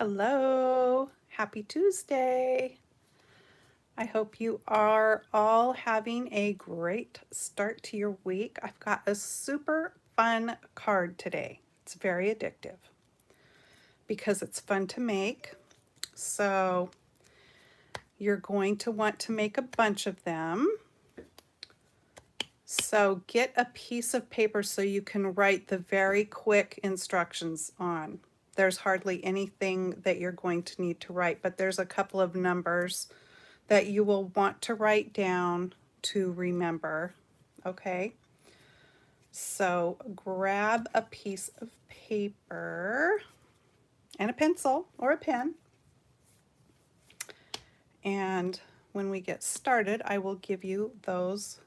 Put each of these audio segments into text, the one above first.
Hello, happy Tuesday. I hope you are all having a great start to your week. I've got a super fun card today. It's very addictive because it's fun to make. So you're going to want to make a bunch of them. So get a piece of paper so you can write the very quick instructions on. There's hardly anything that you're going to need to write, but there's a couple of numbers that you will want to write down to remember. Okay, so grab a piece of paper and a pencil or a pen. And when we get started, I will give you those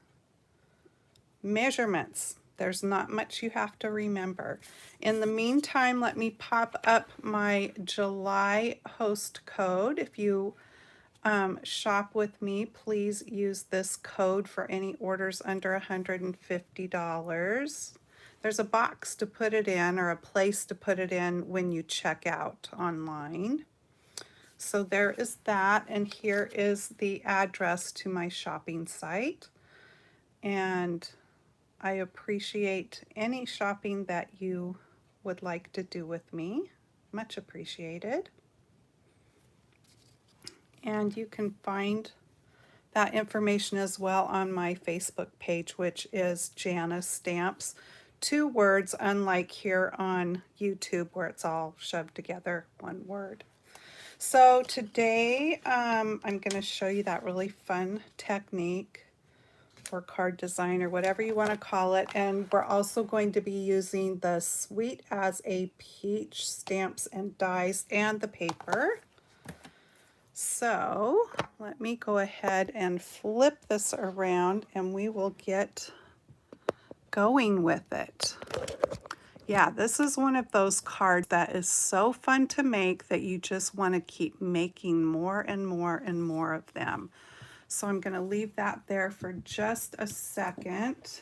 measurements. There's not much you have to remember. In the meantime, let me pop up my July host code. If you shop with me, please use this code for any orders under $150. There's a box to put it in or a place to put it in when you check out online. So there is that, and here is the address to my shopping site. And I appreciate any shopping that you would like to do with me. Much appreciated. And you can find that information as well on my Facebook page, which is Jana Stamps. 2 words, unlike here on YouTube where it's all shoved together, 1 word. So today I'm going to show you that really fun technique for card design or whatever you want to call it. And we're also going to be using the Sweet as a Peach stamps and dies and the paper. So let me go ahead and flip this around and we will get going with it. Yeah, this is one of those cards that is so fun to make that you just want to keep making more and more and more of them. So I'm going to leave that there for just a second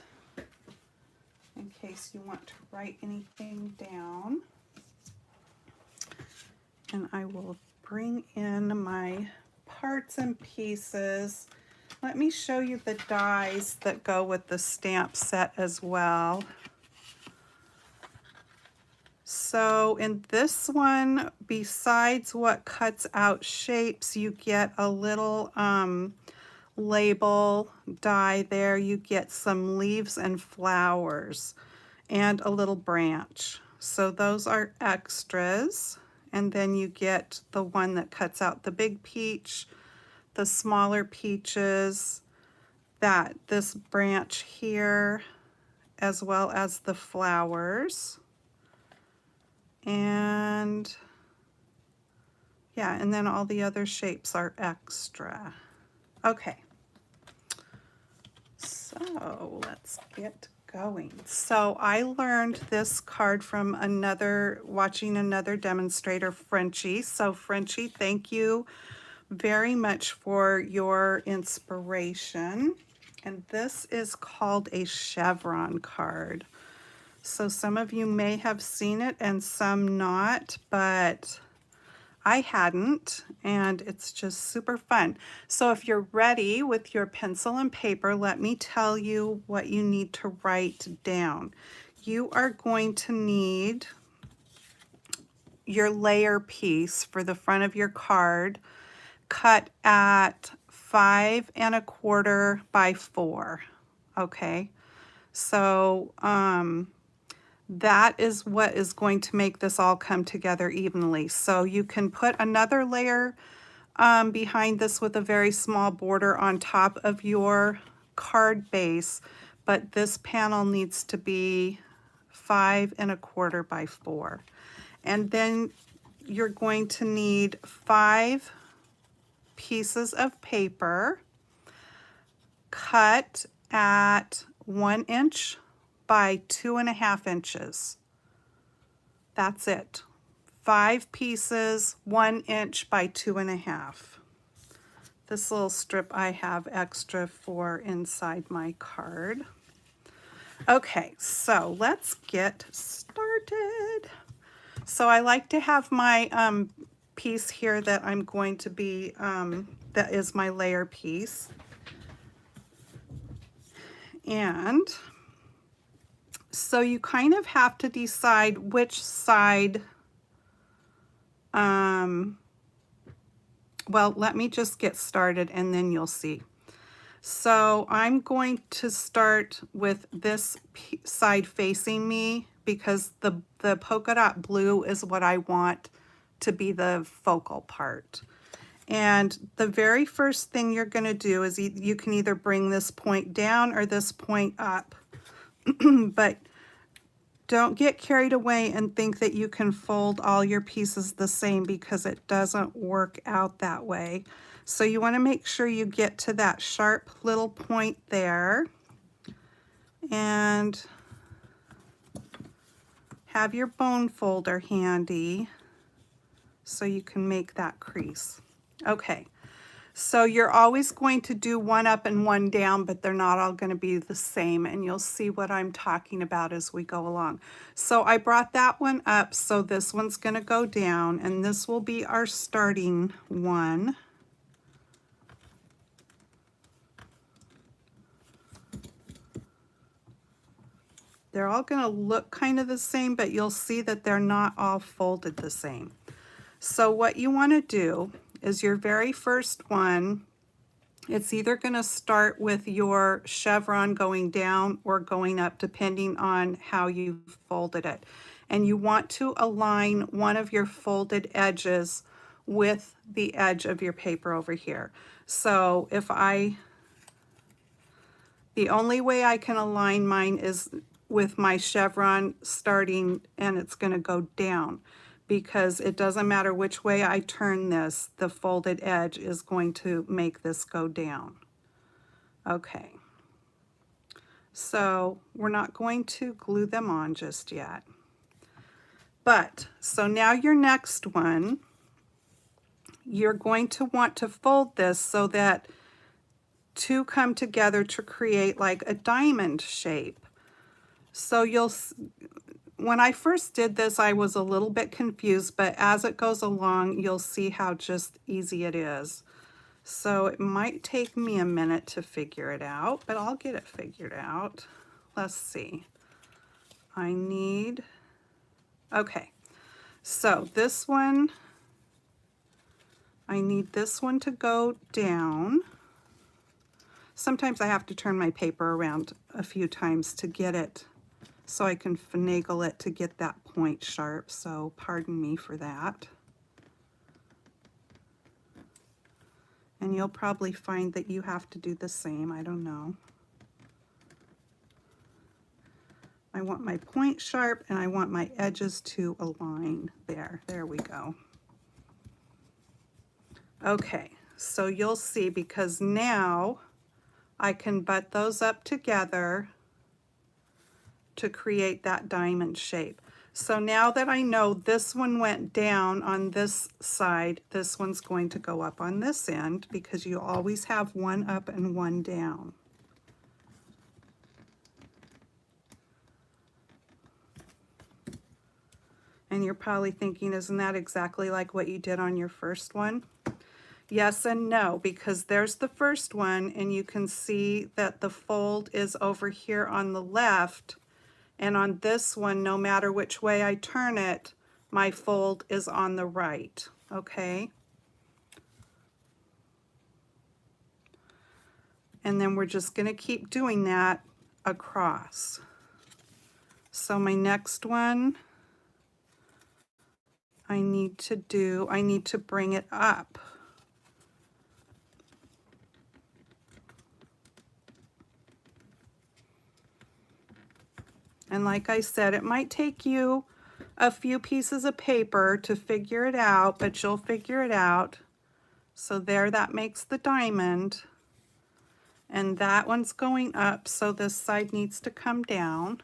in case you want to write anything down. And I will bring in my parts and pieces. Let me show you the dies that go with the stamp set as well. So in this one, besides what cuts out shapes, you get a little label die there. You get some leaves and flowers and a little branch. So those are extras. And then you get the one that cuts out the big peach, the smaller peaches, this branch here, as well as the flowers. And yeah, and then all the other shapes are extra. Okay, so let's get going. So I learned this card from watching another demonstrator, Frenchie. So Frenchie, thank you very much for your inspiration. And this is called a Chevron card. So some of you may have seen it and some not, but I hadn't, and it's just super fun. So if you're ready with your pencil and paper, let me tell you what you need to write down. You are going to need your layer piece for the front of your card cut at 5 1/4 by 4. Okay, so that is what is going to make this all come together evenly. So you can put another layer behind this with a very small border on top of your card base, but this panel needs to be 5 1/4 by 4. And then you're going to need 5 pieces of paper cut at 1 inch by 2.5 inches. That's it. 5 pieces, 1 inch by 2.5. This little strip I have extra for inside my card. Okay, so let's get started. So I like to have my piece here that I'm going to be, that is my layer piece. And so you kind of have to decide which side, well, let me just get started and then you'll see. So I'm going to start with this side facing me because the polka dot blue is what I want to be the focal part. And the very first thing you're going to do is you can either bring this point down or this point up. But don't get carried away and think that you can fold all your pieces the same, because it doesn't work out that way. So you want to make sure you get to that sharp little point there and have your bone folder handy so you can make that crease. Okay. So you're always going to do one up and one down, but they're not all going to be the same, and you'll see what I'm talking about as we go along. So I brought that one up, so this one's going to go down, and this will be our starting one. They're all going to look kind of the same, but you'll see that they're not all folded the same. So what you want to do is your very first one, it's either going to start with your chevron going down or going up, depending on how you folded it. And you want to align one of your folded edges with the edge of your paper over here. So the only way I can align mine is with my chevron starting, and it's going to go down, because it doesn't matter which way I turn this, the folded edge is going to make this go down. Okay, so we're not going to glue them on just yet. But, so now your next one, you're going to want to fold this so that two come together to create like a diamond shape. So when I first did this, I was a little bit confused, but as it goes along, you'll see how just easy it is. So it might take me a minute to figure it out, but I'll get it figured out. Let's see. Okay, so this one, I need this one to go down. Sometimes I have to turn my paper around a few times to get it, so I can finagle it to get that point sharp, so pardon me for that. And you'll probably find that you have to do the same, I don't know. I want my point sharp and I want my edges to align there. There we go. Okay, so you'll see, because now I can butt those up together to create that diamond shape. So now that I know this one went down on this side, this one's going to go up on this end, because you always have one up and one down. And you're probably thinking, isn't that exactly like what you did on your first one? Yes and no, because there's the first one, and you can see that the fold is over here on the left, and on this one, no matter which way I turn it, my fold is on the right, okay? And then we're just going to keep doing that across. So my next one, I need to bring it up. And like I said, it might take you a few pieces of paper to figure it out, but you'll figure it out. So there, that makes the diamond. And that one's going up, so this side needs to come down.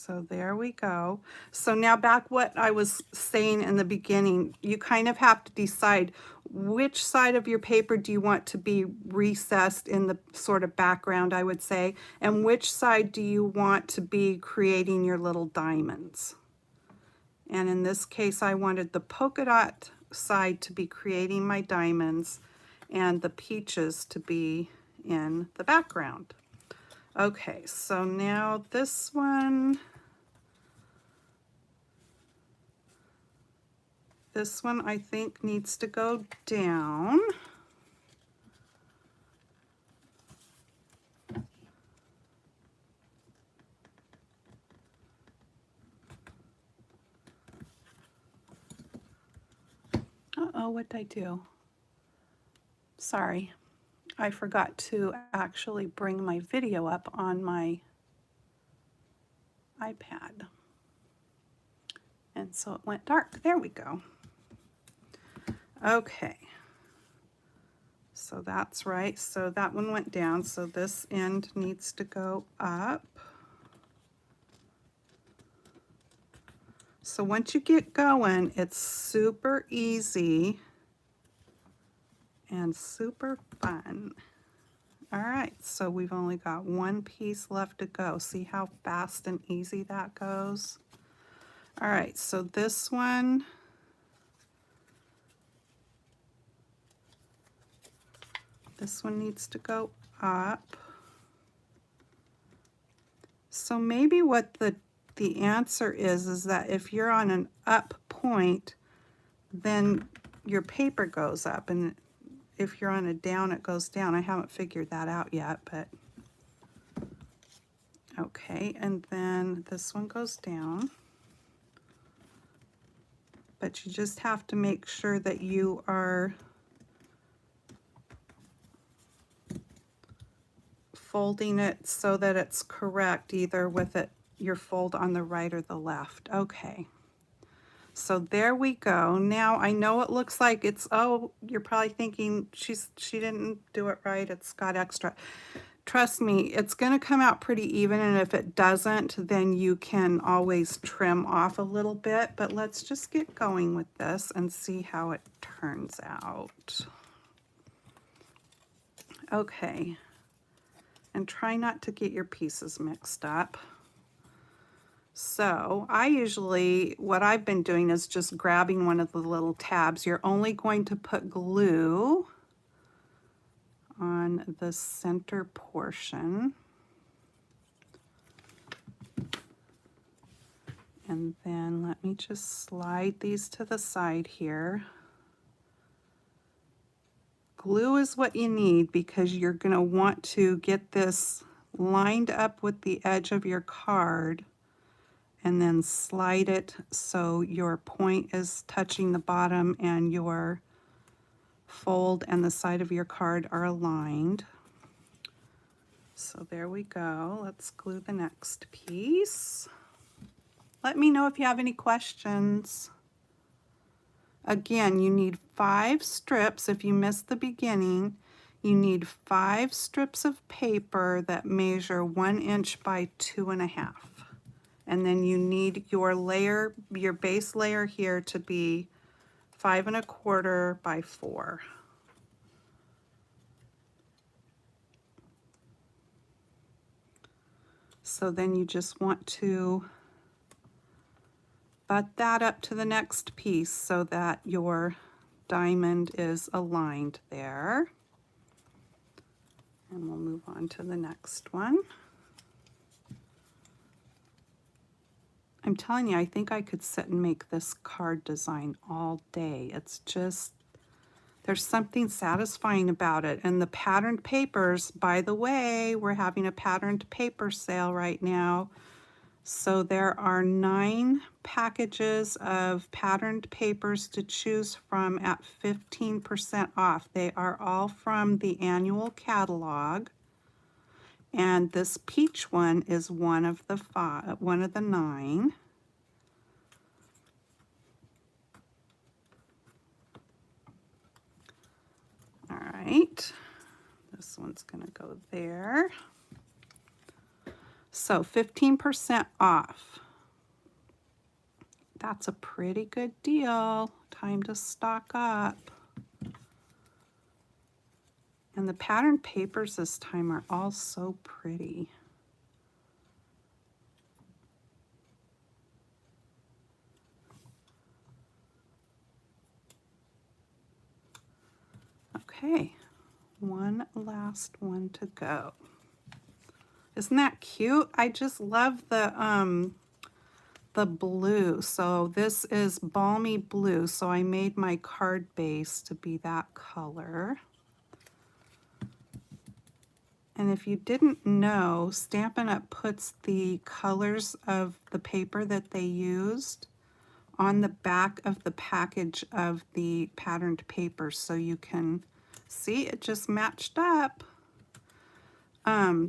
So there we go. So now back what I was saying in the beginning, you kind of have to decide which side of your paper do you want to be recessed in the sort of background, I would say, and which side do you want to be creating your little diamonds. And in this case, I wanted the polka dot side to be creating my diamonds and the peaches to be in the background. Okay, so now this one I think needs to go down. Uh-oh, what did I do? Sorry, I forgot to actually bring my video up on my iPad. And so it went dark. There we go. Okay. So that's right. So that one went down. So this end needs to go up. So once you get going, it's super easy and super fun. All right, so we've only got one piece left to go. See how fast and easy that goes? All right, so this one, needs to go up. So maybe what the answer is that if you're on an up point, then your paper goes up, and if you're on a down, it goes down. I haven't figured that out yet, but okay. And then this one goes down. But you just have to make sure that you are folding it so that it's correct, either with your fold on the right or the left. Okay. So there we go. Now I know it looks like it's, oh, you're probably thinking she didn't do it right. It's got extra. Trust me, it's going to come out pretty even, and if it doesn't, then you can always trim off a little bit. But let's just get going with this and see how it turns out. Okay. And try not to get your pieces mixed up. So I usually, what I've been doing is just grabbing one of the little tabs. You're only going to put glue on the center portion. And then let me just slide these to the side here. Glue is what you need because you're going to want to get this lined up with the edge of your card and then slide it so your point is touching the bottom and your fold and the side of your card are aligned. So there we go. Let's glue the next piece. Let me know if you have any questions. Again, you need 5 strips. If you missed the beginning, you need 5 strips of paper that measure 1 inch by 2.5. And then you need your layer, your base layer here to be 5 1/4 by 4. So then you just want to butt that up to the next piece so that your diamond is aligned there. And we'll move on to the next one. I'm telling you, I think I could sit and make this card design all day. It's just, there's something satisfying about it. And the patterned papers, by the way, we're having a patterned paper sale right now. So there are 9 packages of patterned papers to choose from at 15% off. They are all from the annual catalog. And this peach one is one of the 9. All right, this one's going to go there. So 15% off. That's a pretty good deal. Time to stock up. And the pattern papers this time are all so pretty. Okay, one last one to go. Isn't that cute? I just love the blue. So this is balmy blue. So I made my card base to be that color. And if you didn't know, Stampin' Up! Puts the colors of the paper that they used on the back of the package of the patterned paper, so you can see it just matched up.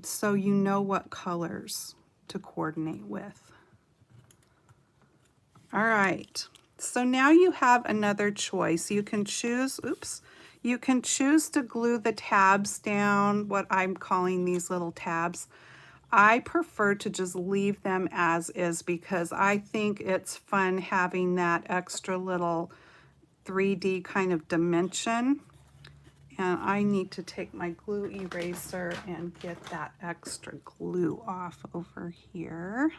So you know what colors to coordinate with. All right, so now you have another choice. You can choose, you can choose to glue the tabs down, what I'm calling these little tabs. I prefer to just leave them as is because I think it's fun having that extra little 3D kind of dimension. And I need to take my glue eraser and get that extra glue off over here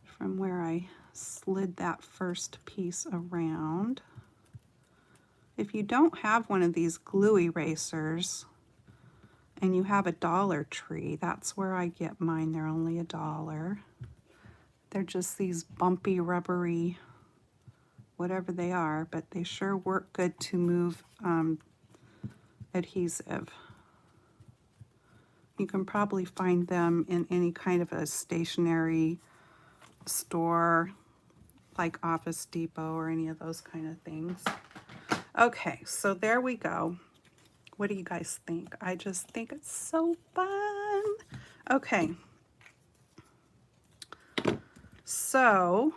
from where I slid that first piece around. If you don't have one of these glue erasers and you have a Dollar Tree, that's where I get mine. They're only $1. They're just these bumpy, rubbery, whatever they are, but they sure work good to move adhesive. You can probably find them in any kind of a stationery store, like Office Depot or any of those kind of things. Okay, so there we go. What do you guys think? I just think it's so fun. Okay. So,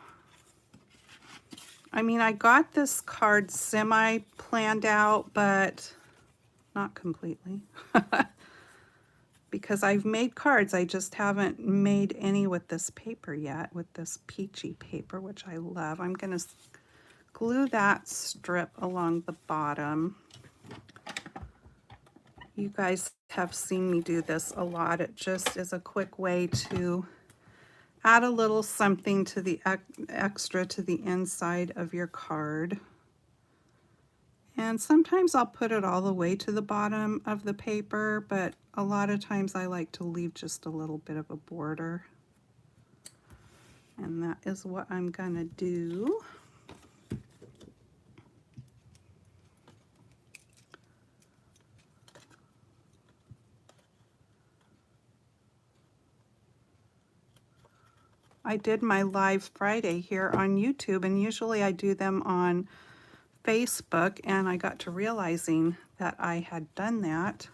I mean, I got this card semi-planned out, but not completely. Because I've made cards, I just haven't made any with this paper yet, with this peachy paper, which I love. I'm going to glue that strip along the bottom. You guys have seen me do this a lot. It just is a quick way to add a little something to the extra to the inside of your card. And sometimes I'll put it all the way to the bottom of the paper, but a lot of times I like to leave just a little bit of a border. And that is what I'm gonna do. I did my live Friday here on YouTube, and usually I do them on Facebook, and I got to realizing that I had done that,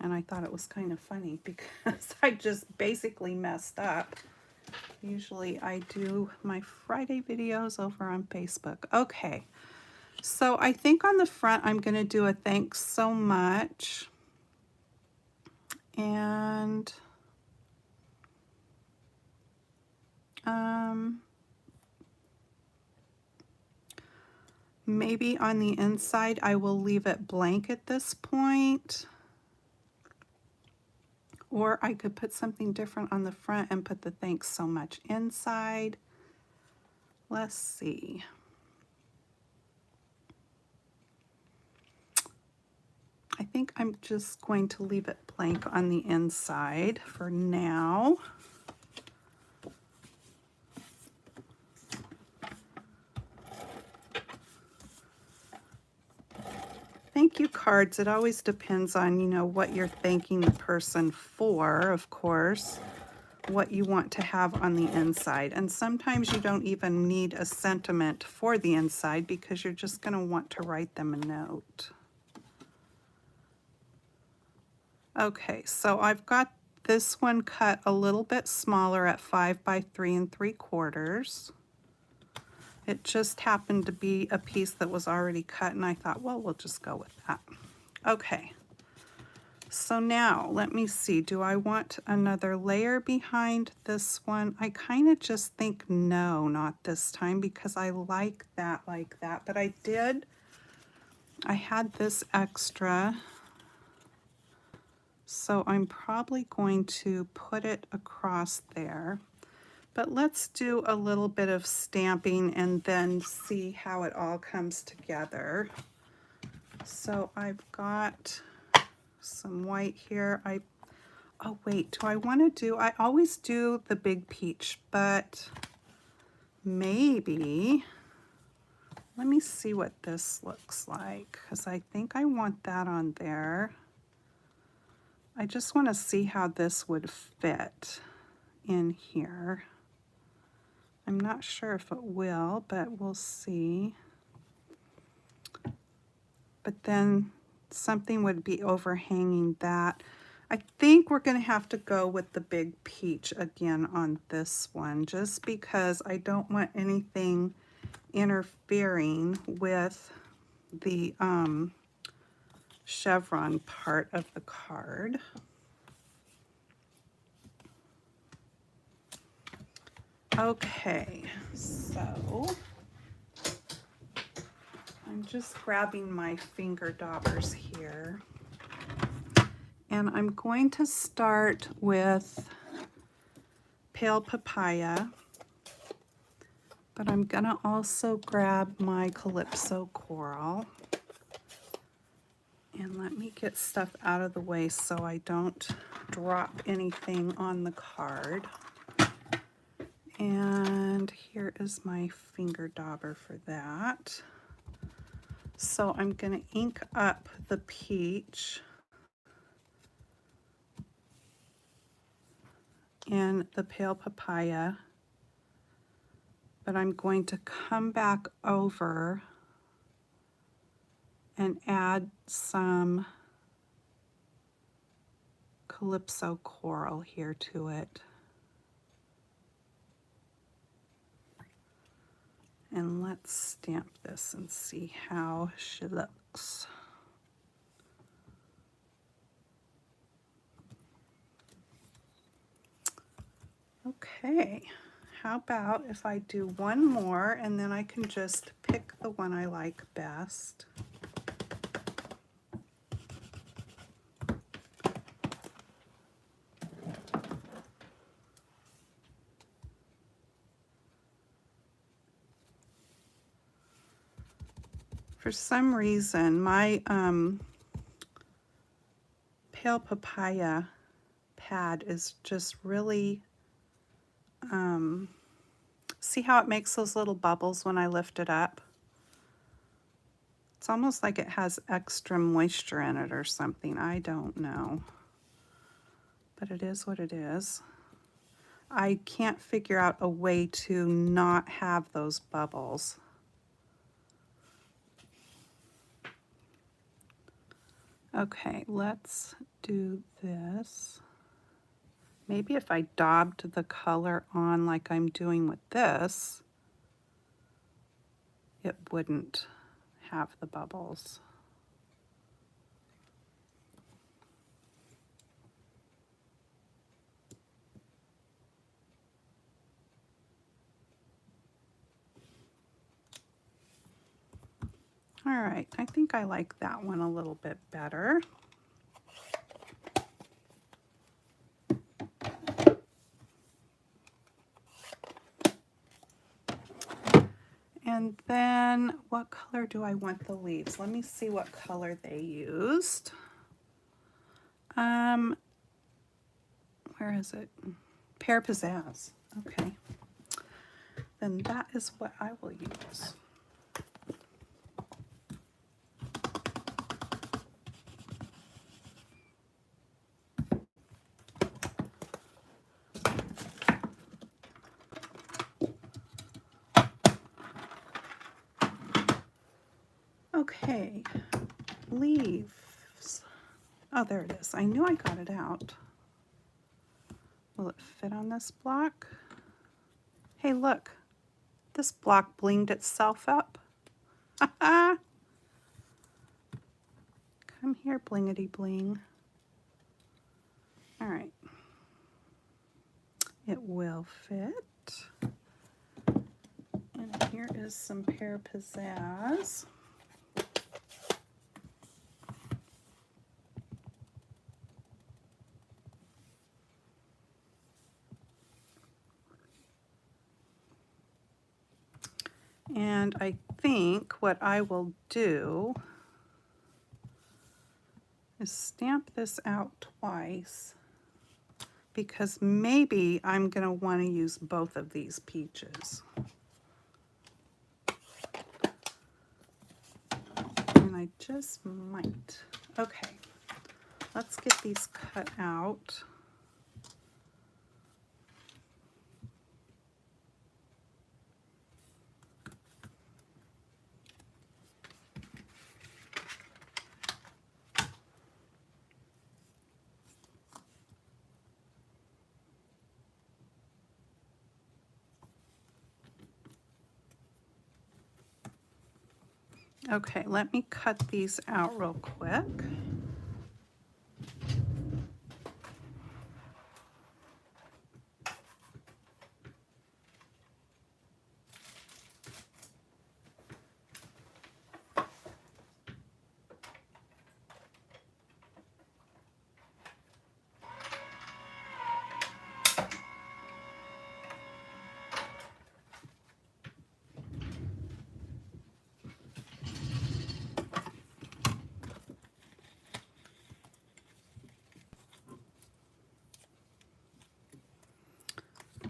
and I thought it was kind of funny because I just basically messed up. Usually I do my Friday videos over on Facebook. Okay, so I think on the front I'm going to do a thanks so much, and maybe on the inside I will leave it blank at this point. Or I could put something different on the front and put the thanks so much inside. Let's see. I think I'm just going to leave it blank on the inside for now. Thank you cards, it always depends on, you know, what you're thanking the person for, of course, what you want to have on the inside. And sometimes you don't even need a sentiment for the inside because you're just going to want to write them a note. Okay, so I've got this one cut a little bit smaller at 5 by 3 3/4. It just happened to be a piece that was already cut, and I thought, well, we'll just go with that. Okay, So now let me see, do I want another layer behind this one? I kind of just think no, not this time, because I like that, but I had this extra, so I'm probably going to put it across there. But let's do a little bit of stamping and then see how it all comes together. So I've got some white here. Oh wait, do I want to do, I always do the big peach, but maybe, let me see what this looks like, because I think I want that on there. I just want to see how this would fit in here. I'm not sure if it will, but we'll see. But then something would be overhanging that. I think we're going to have to go with the big peach again on this one, just because I don't want anything interfering with the chevron part of the card. Okay, so I'm just grabbing my finger daubers here, and I'm going to start with pale papaya, but I'm gonna also grab my calypso coral, and let me get stuff out of the way so I don't drop anything on the card. And here is my finger dauber for that. So I'm going to ink up the peach in the pale papaya, but I'm going to come back over and add some calypso coral here to it. And let's stamp this and see how she looks. Okay, how about if I do one more and then I can just pick the one I like best. For some reason, my pale papaya pad is just really, see how it makes those little bubbles when I lift it up? It's almost like it has extra moisture in it or something. I don't know. But it is what it is. I can't figure out a way to not have those bubbles. Okay, let's do this. Maybe if I daubed the color on like I'm doing with this, it wouldn't have the bubbles. All right, I think I like that one a little bit better. And then what color do I want the leaves? Let me see what color they used. Where is it? Pear Pizzazz. Okay. Then that is what I will use. Okay, leaves. Oh, there it is. I knew I got it out. Will it fit on this block? Hey, look. This block blinged itself up. Come here, blingity bling. All right. It will fit. And here is some Pear Pizzazz. And I think what I will do is stamp this out twice, because maybe I'm going to want to use both of these peaches. And I just might. Okay, let's get these cut out. Okay, let me cut these out real quick.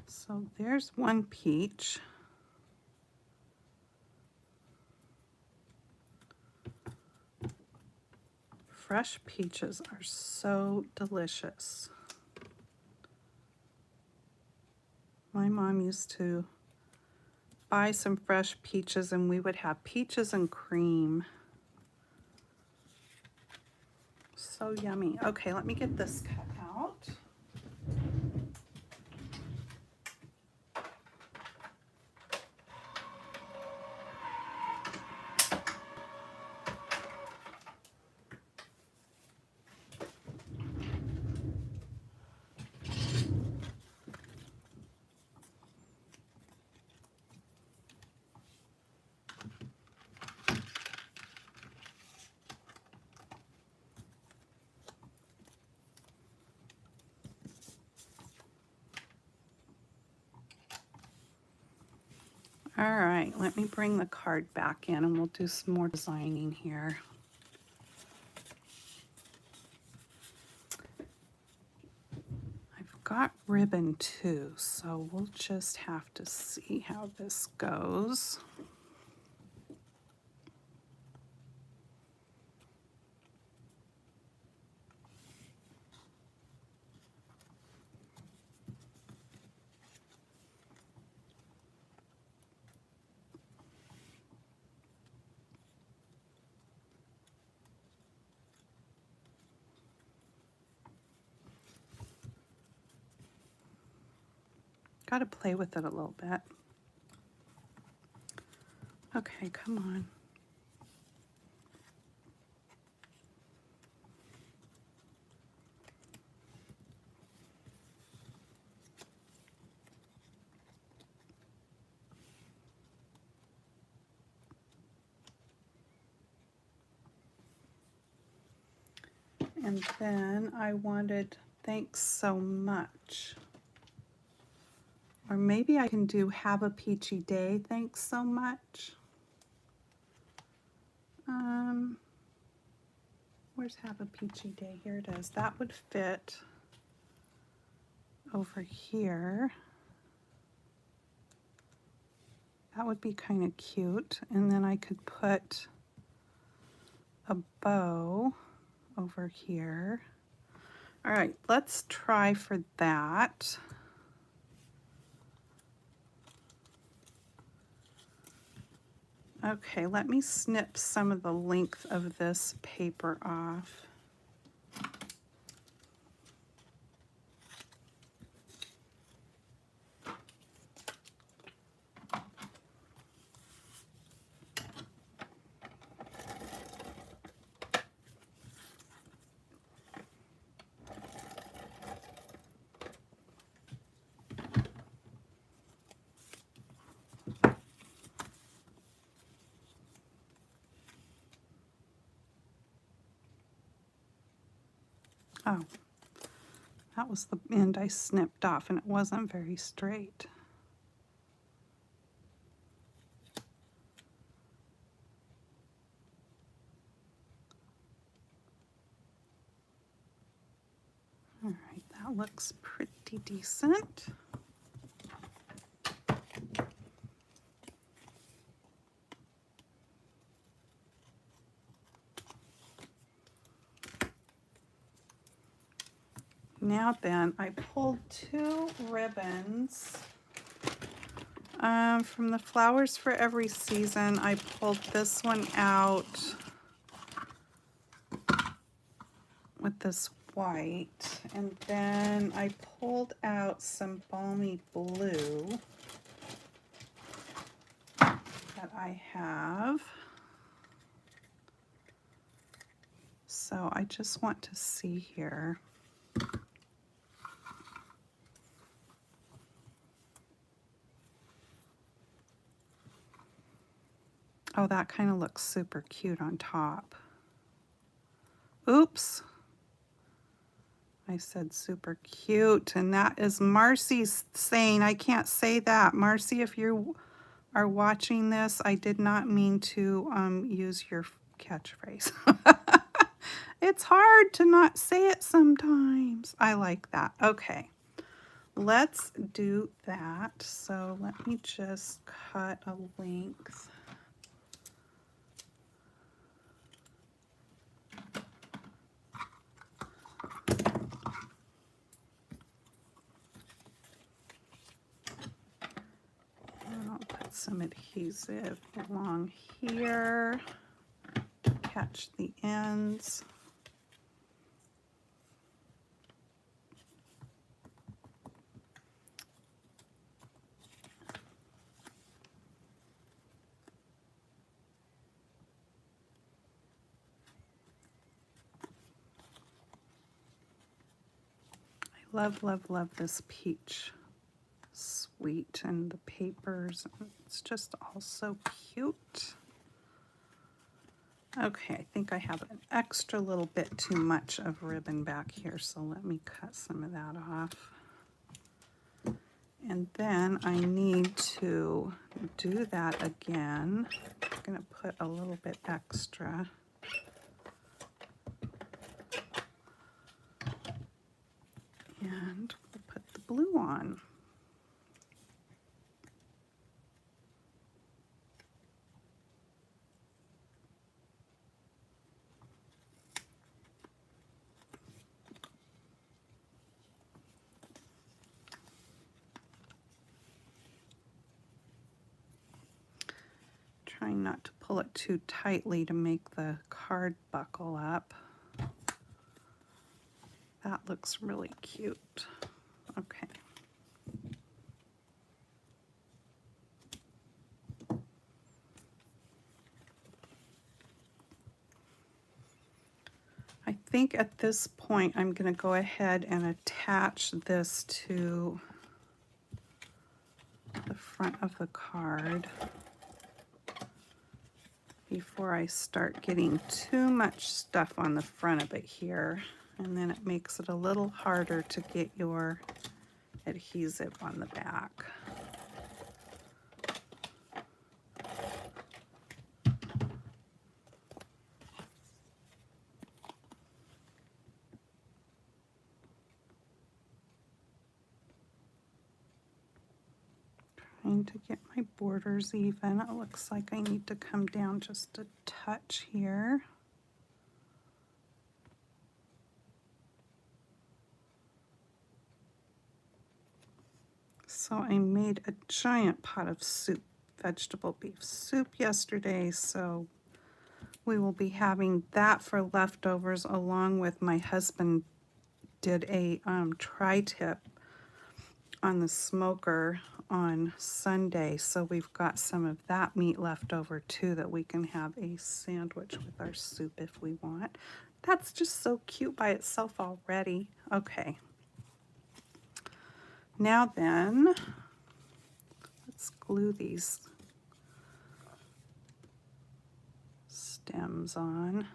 So there's one peach. Fresh peaches are so delicious. My mom used to buy some fresh peaches and we would have peaches and cream. So yummy. Okay, let me get this cut out. All right, let me bring the card back in and we'll do some more designing here. I've got ribbon too, so we'll just have to see how this goes. Got to play with it a little bit. Okay, come on. And then I wanted thanks so much. Or maybe I can do have a peachy day, thanks so much. Where's have a peachy day? Here it is. That would fit over here. That would be kind of cute. And then I could put a bow over here. All right, let's try for that. Okay, let me snip some of the length of this paper off. Oh, that was the end I snipped off, and it wasn't very straight. All right, that looks pretty decent. Now then, I pulled 2 ribbons from the Flowers for Every Season. I pulled this one out with this white, and then I pulled out some balmy blue that I have. So I just want to see here. Oh, that kind of looks super cute on top. Oops. I said super cute, and that is Marcy's saying, I can't say that. Marcy, if you are watching this, I did not mean to use your catchphrase. It's hard to not say it sometimes. I like that. Okay, let's do that. So let me just cut a length. And I'll put some adhesive along here to catch the ends. Love, love, love this peach sweet, and the papers. It's just all so cute. Okay, I think I have an extra little bit too much of ribbon back here, so let me cut some of that off. And then I need to do that again. I'm going to put a little bit extra. And we'll put the blue on. Trying not to pull it too tightly to make the card buckle up. That looks really cute. Okay. I think at this point I'm going to go ahead and attach this to the front of the card before I start getting too much stuff on the front of it here, and then it makes it a little harder to get your adhesive on the back. Trying to get my borders even. It looks like I need to come down just a touch here. So I made a giant pot of soup, vegetable beef soup yesterday, so we will be having that for leftovers, along with my husband did a tri-tip on the smoker on Sunday, so we've got some of that meat left over too that we can have a sandwich with our soup if we want. That's just so cute by itself already. Okay. Now then, let's glue these stems on.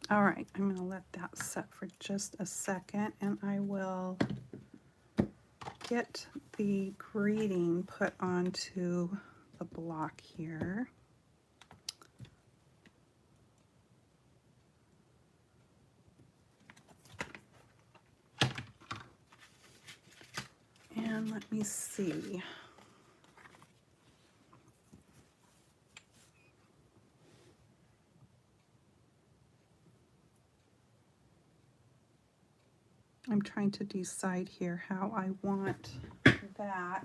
All right, I'm going to let that set for just a second, and I will get the greeting put onto the block here. And let me see. I'm trying to decide here how I want that.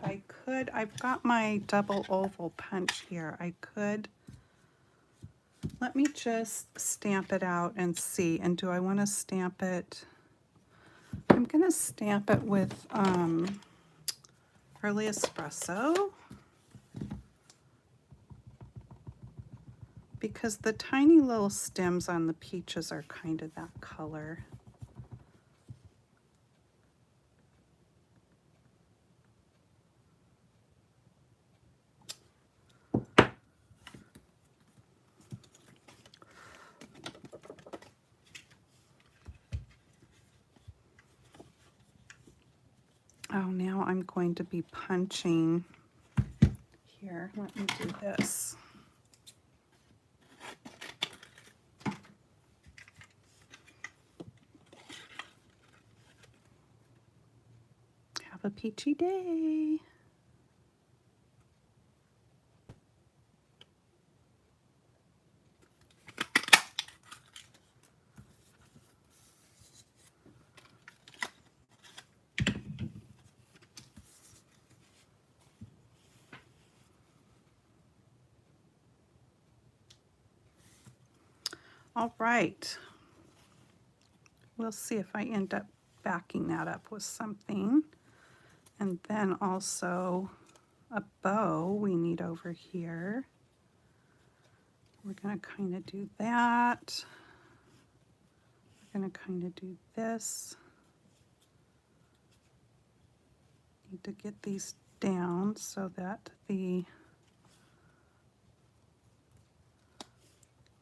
I've got my double oval punch here. Let me just stamp it out and see. And do I want to stamp it? I'm going to stamp it with Early Espresso, because the tiny little stems on the peaches are kind of that color. Oh, now I'm going to be punching here. Let me do this. Have a peachy day. All right. We'll see if I end up backing that up with something. And then also a bow we need over here. We're going to kind of do that. We're going to kind of do this. Need to get these down so that the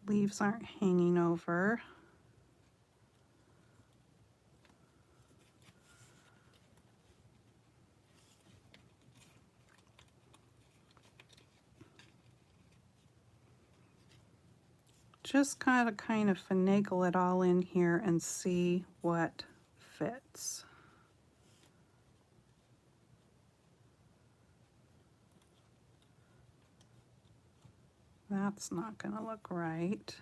leaves aren't hanging over. Just kind of finagle it all in here and see what fits. That's not going to look right.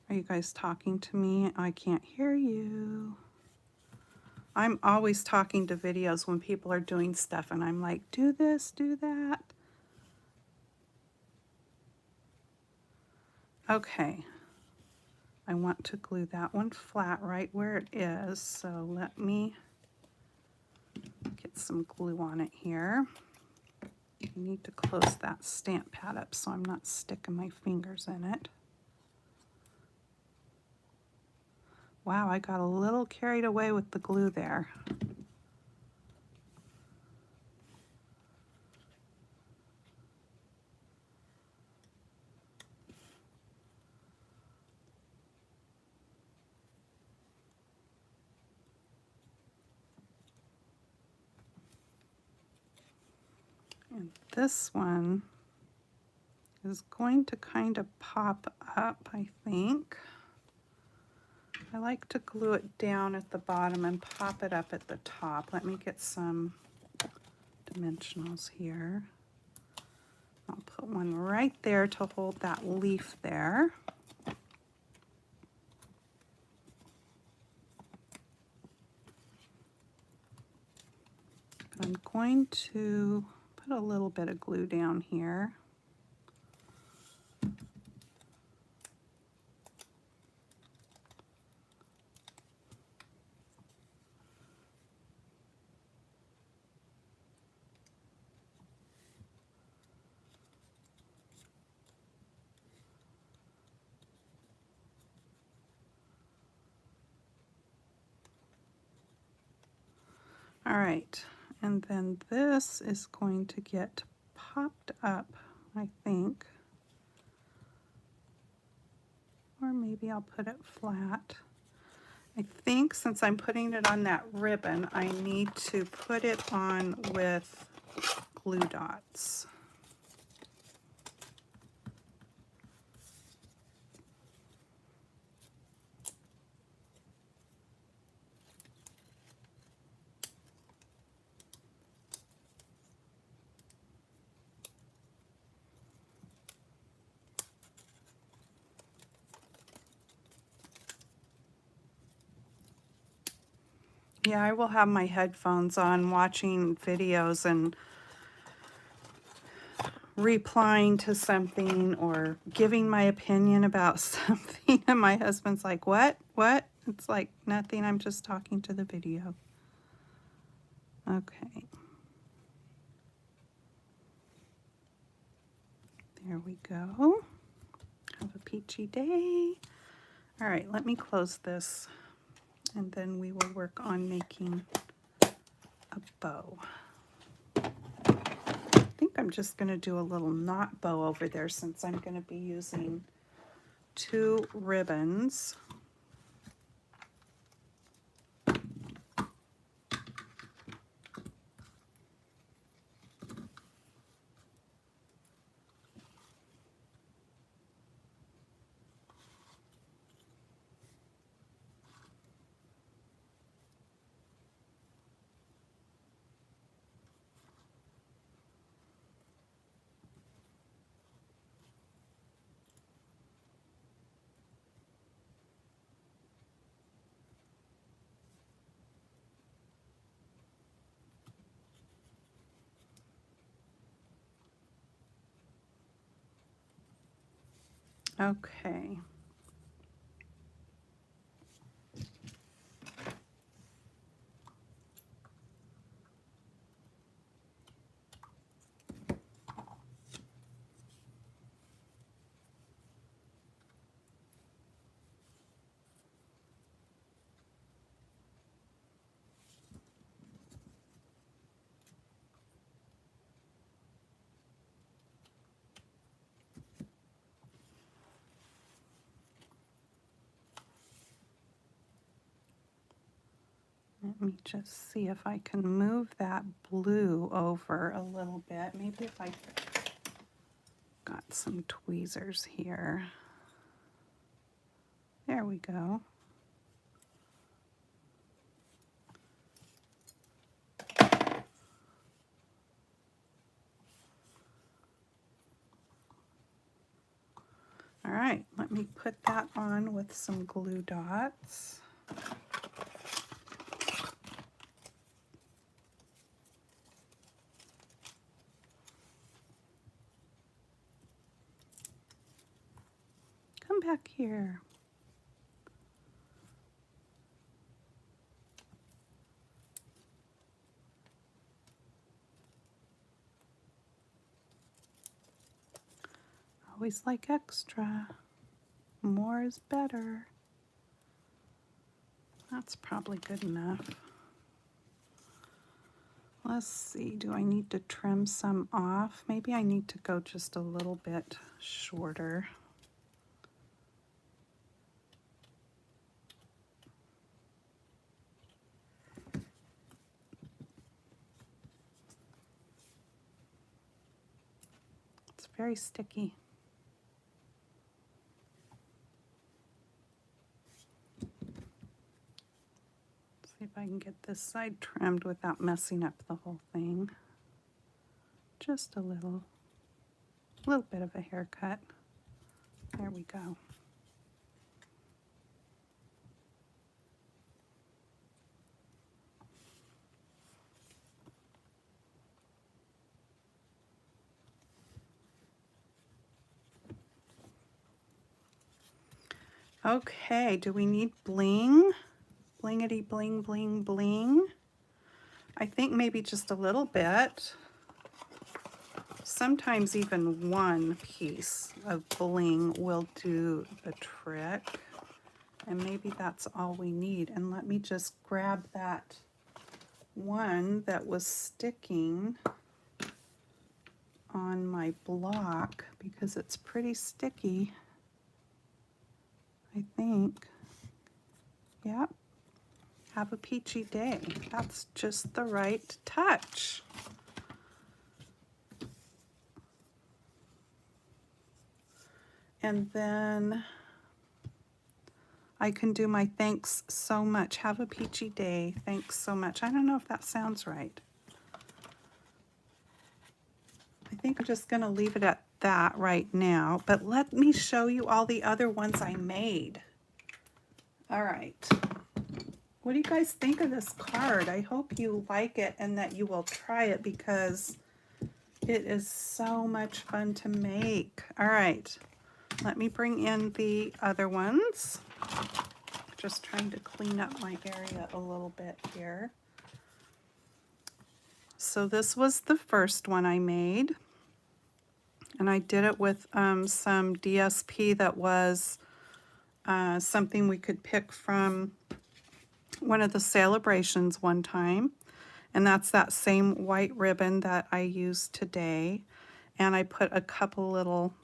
Are you guys talking to me? I can't hear you. I'm always talking to videos when people are doing stuff, and I'm like, do this, do that. Okay. I want to glue that one flat right where it is, so let me get some glue on it here. I need to close that stamp pad up so I'm not sticking my fingers in it. Wow, I got a little carried away with the glue there. And this one is going to kind of pop up, I think. I like to glue it down at the bottom and pop it up at the top. Let me get some dimensionals here. I'll put one right there to hold that leaf there. I'm going to put a little bit of glue down here. All right, And then this is going to get popped up, I think. Or maybe I'll put it flat. I think since I'm putting it on that ribbon, I need to put it on with glue dots. Yeah, I will have my headphones on watching videos and replying to something or giving my opinion about something, and my husband's like, what? What? It's like, nothing, I'm just talking to the video. Okay. There we go. Have a peachy day. All right, let me close this, and then we will work on making a bow. I think I'm just going to do a little knot bow over there since I'm going to be using 2 ribbons. Okay. Let me just see if I can move that blue over a little bit. Maybe if I got some tweezers here. There we go. All right, let me put that on with some glue dots. Come back here. Always like extra. More is better. That's probably good enough. Let's see, do I need to trim some off? Maybe I need to go just a little bit shorter. It's very sticky. See if I can get this side trimmed without messing up the whole thing. Just a little bit of a haircut. There we go. Okay, do we need bling? Blingity bling bling bling. I think maybe just a little bit. Sometimes even one piece of bling will do the trick. And maybe that's all we need. And let me just grab that one that was sticking on my block because it's pretty sticky, I think. Yep. Have a peachy day. That's just the right touch. And then I can do my thanks so much. Have a peachy day. Thanks so much. I don't know if that sounds right. I think I'm just going to leave it at that right now, but let me show you all the other ones I made. All right. What do you guys think of this card? I hope you like it and that you will try it because it is so much fun to make. All right. Let me bring in the other ones. Just trying to clean up my area a little bit here. So this was the first one I made. And I did it with some DSP that was something we could pick from one of the celebrations one time. And that's that same white ribbon that I used today. And I put a couple little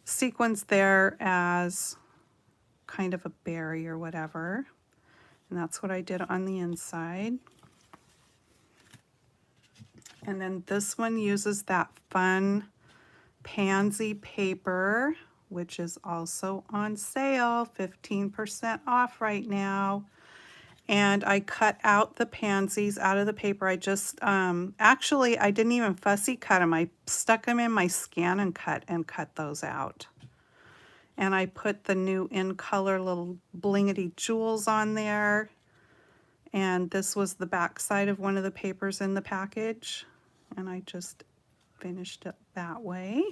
sequins there as kind of a berry or whatever. And that's what I did on the inside. And then this one uses that fun pansy paper, which is also on sale, 15% off right now. And I cut out the pansies out of the paper. I just, actually, I didn't even fussy cut them. I stuck them in my Scan and cut those out. And I put the new in color little blingety jewels on there. And this was the back side of one of the papers in the package. And I just finished it that way.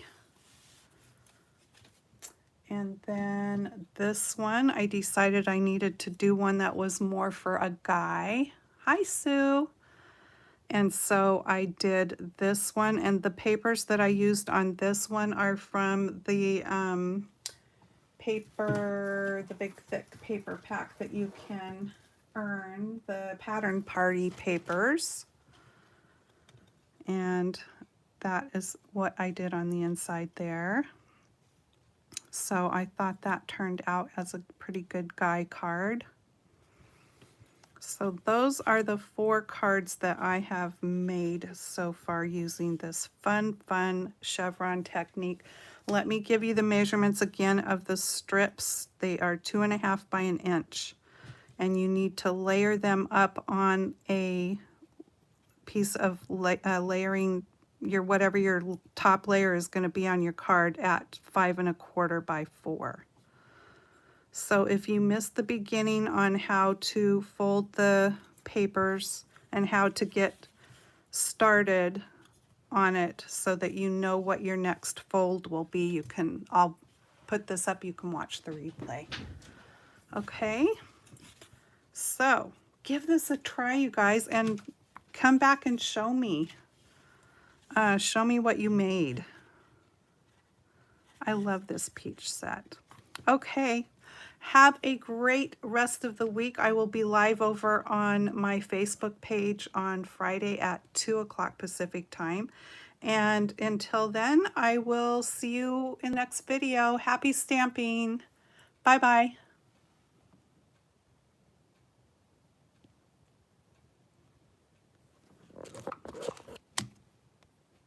And then this one, I decided I needed to do one that was more for a guy. Hi, Sue. And so I did this one, and the papers that I used on this one are from the the big thick paper pack that you can earn, the Pattern Party papers. And that is what I did on the inside there. So I thought that turned out as a pretty good guy card. So those are the 4 cards that I have made so far using this fun chevron technique. Let me give you the measurements again of the strips. They are 2.5 by 1 inch. And you need to layer them up on a piece of layering, whatever your top layer is going to be on your card, at 5.25 by 4. So if you missed the beginning on how to fold the papers and how to get started on it so that you know what your next fold will be, I'll put this up, you can watch the replay. Okay, so give this a try, you guys, and come back and show me. Show me what you made. I love this peach set. Okay. Have a great rest of the week. I will be live over on my Facebook page on Friday at 2 o'clock Pacific time. And until then, I will see you in the next video. Happy stamping. Bye-bye.